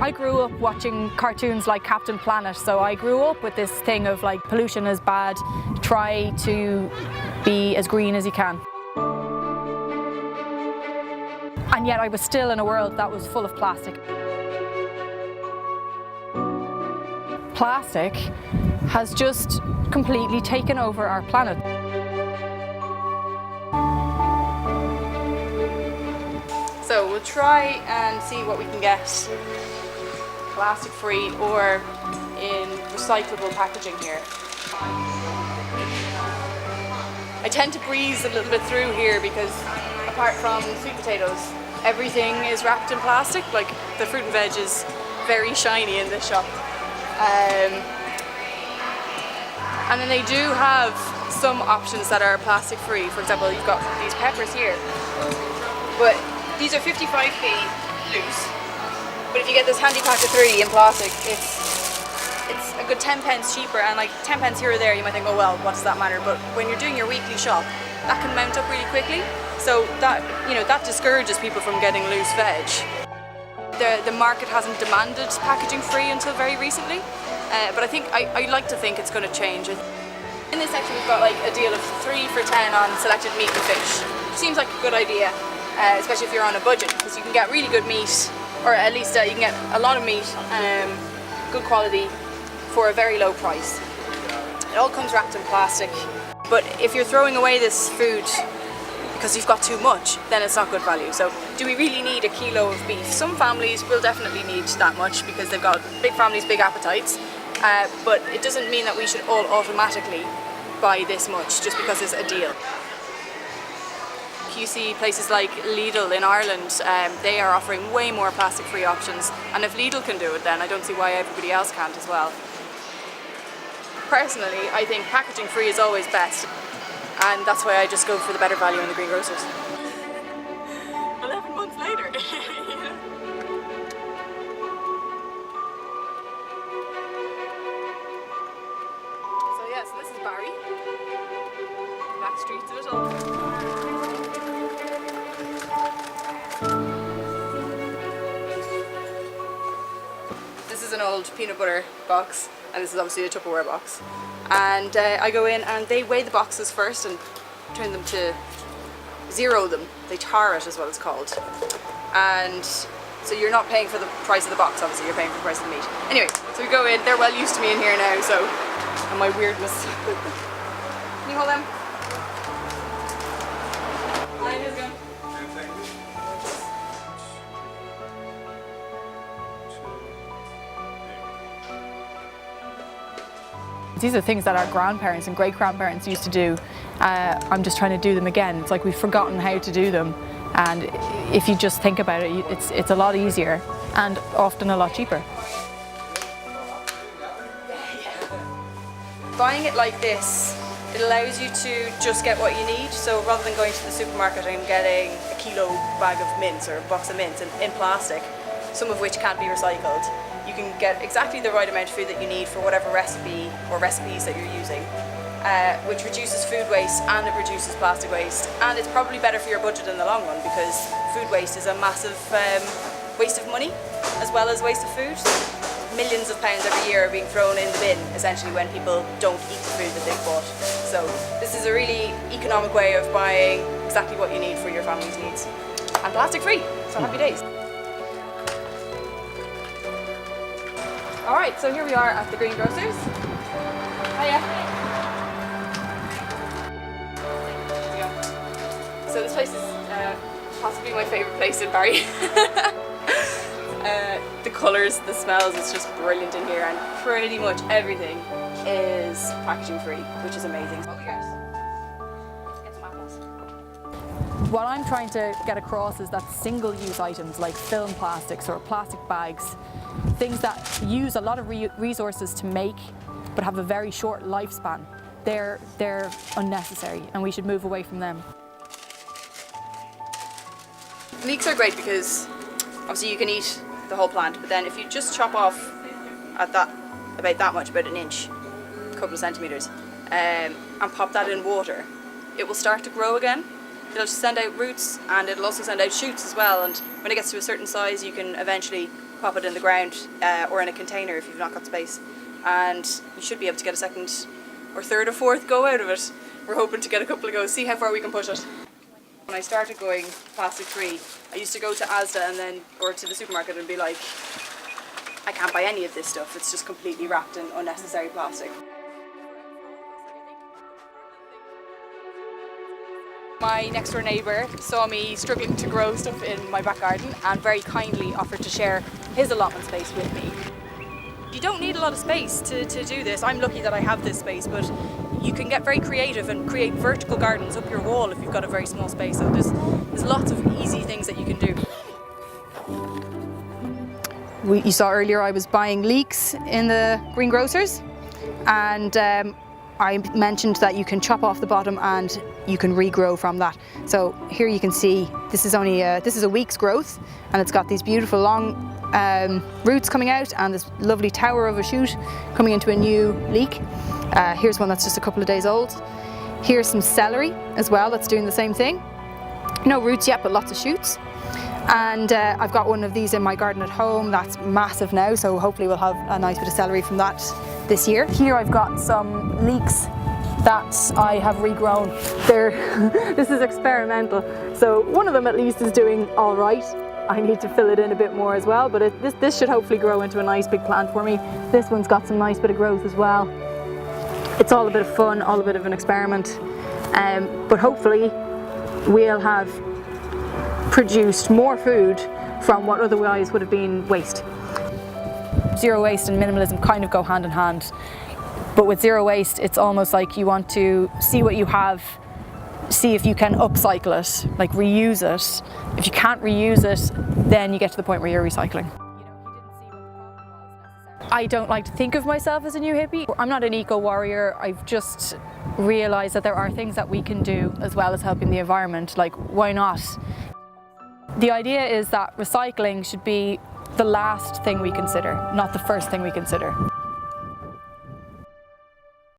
I grew up watching cartoons like Captain Planet, so I grew up with this thing of like pollution is bad, try to be as green as you can. And yet I was still in a world that was full of plastic. Plastic has just completely taken over our planet. So we'll try and see what we can get plastic free or in recyclable packaging here. I tend to breeze a little bit through here because apart from sweet potatoes, everything is wrapped in plastic. Like the fruit and veg is very shiny in this shop. And then they do have some options that are plastic free. For example, you've got these peppers here, but these are 55p loose. But if you get this handy pack of 3 in plastic, it's a good 10 pence cheaper, and like 10 pence here or there, you might think, oh well, what does that matter? But when you're doing your weekly shop, that can mount up really quickly. So that, you know, that discourages people from getting loose veg. The market hasn't demanded packaging free until very recently, but I like to think it's going to change. In this section we've got like a deal of 3 for 10 on selected meat and fish. Seems like a good idea, especially if you're on a budget, because you can get really good meat, or at least you can get a lot of meat, good quality, for a very low price. It all comes wrapped in plastic, but if you're throwing away this food because you've got too much, then it's not good value. So do we really need a kilo of beef? Some families will definitely need that much because they've got big families, big appetites, but it doesn't mean that we should all automatically buy this much just because it's a deal. You see places like Lidl in Ireland, they are offering way more plastic-free options, and if Lidl can do it, then I don't see why everybody else can't as well. Personally, I think packaging free is always best, and that's why I just go for the better value in the greengrocers. 11 months later. So yeah, so this is Barry. Back streets of it all. This is an old peanut butter box, and this is obviously a Tupperware box. And I go in and they weigh the boxes first and turn them to zero them. They tar it is what it's called. And so you're not paying for the price of the box, obviously, you're paying for the price of the meat. Anyway, so we go in, they're well used to me in here now, so, and my weirdness. Can you hold them? Hi, how's it going? These are things that our grandparents and great-grandparents used to do. I'm just trying to do them again. It's like we've forgotten how to do them, and if you just think about it, it's a lot easier and often a lot cheaper. Buying it like this, it allows you to just get what you need. So rather than going to the supermarket and getting a kilo bag of mince or a box of mince in plastic, some of which can't be recycled, you can get exactly the right amount of food that you need for whatever recipe or recipes that you're using, which reduces food waste and it reduces plastic waste, and it's probably better for your budget in the long run because food waste is a massive waste of money as well as waste of food. Millions of pounds every year are being thrown in the bin essentially when people don't eat the food that they've bought. So this is a really economic way of buying exactly what you need for your family's needs, and plastic free, so happy days. Alright, so here we are at the greengrocers. Hiya. So this place is possibly my favourite place in Barry. The colours, the smells, it's just brilliant in here, and pretty much everything is packaging free, which is amazing. What we get? Get some apples. What I'm trying to get across is that single-use items like film plastics or plastic bags, things that use a lot of resources to make but have a very short lifespan, they're unnecessary and we should move away from them. Leeks are great because obviously you can eat the whole plant, but then if you just chop off at about that much, about an inch, a couple of centimetres, and pop that in water, it will start to grow again. It'll send out roots and it'll also send out shoots as well, and when it gets to a certain size you can eventually pop it in the ground or in a container if you've not got space, and you should be able to get a second or third or fourth go out of it. We're hoping to get a couple of goes, see how far we can push it. When I started going plastic free, I used to go to Asda or to the supermarket and be like, I can't buy any of this stuff, it's just completely wrapped in unnecessary plastic. My next door neighbour saw me struggling to grow stuff in my back garden and very kindly offered to share his allotment space with me. You don't need a lot of space to do this. I'm lucky that I have this space, but you can get very creative and create vertical gardens up your wall if you've got a very small space. So there's lots of easy things that you can do. You saw earlier I was buying leeks in the greengrocers, and I mentioned that you can chop off the bottom and you can regrow from that. So here you can see this is a week's growth, and it's got these beautiful long roots coming out and this lovely tower of a shoot coming into a new leek. Here's one that's just a couple of days old. Here's some celery as well that's doing the same thing. No roots yet, but lots of shoots. And I've got one of these in my garden at home that's massive now, so hopefully we'll have a nice bit of celery from that this year. Here I've got some leeks that I have regrown. This is experimental, so one of them at least is doing all right. I need to fill it in a bit more as well, but this should hopefully grow into a nice big plant for me. This one's got some nice bit of growth as well. It's all a bit of fun, all a bit of an experiment, but hopefully we'll have produced more food from what otherwise would have been waste. Zero waste and minimalism kind of go hand in hand, but with zero waste it's almost like you want to see what you have, see if you can upcycle it, like reuse it. If you can't reuse it, then you get to the point where you're recycling. I don't like to think of myself as a new hippie. I'm not an eco-warrior. I've just realised that there are things that we can do as well as helping the environment. Like, why not? The idea is that recycling should be the last thing we consider, not the first thing we consider.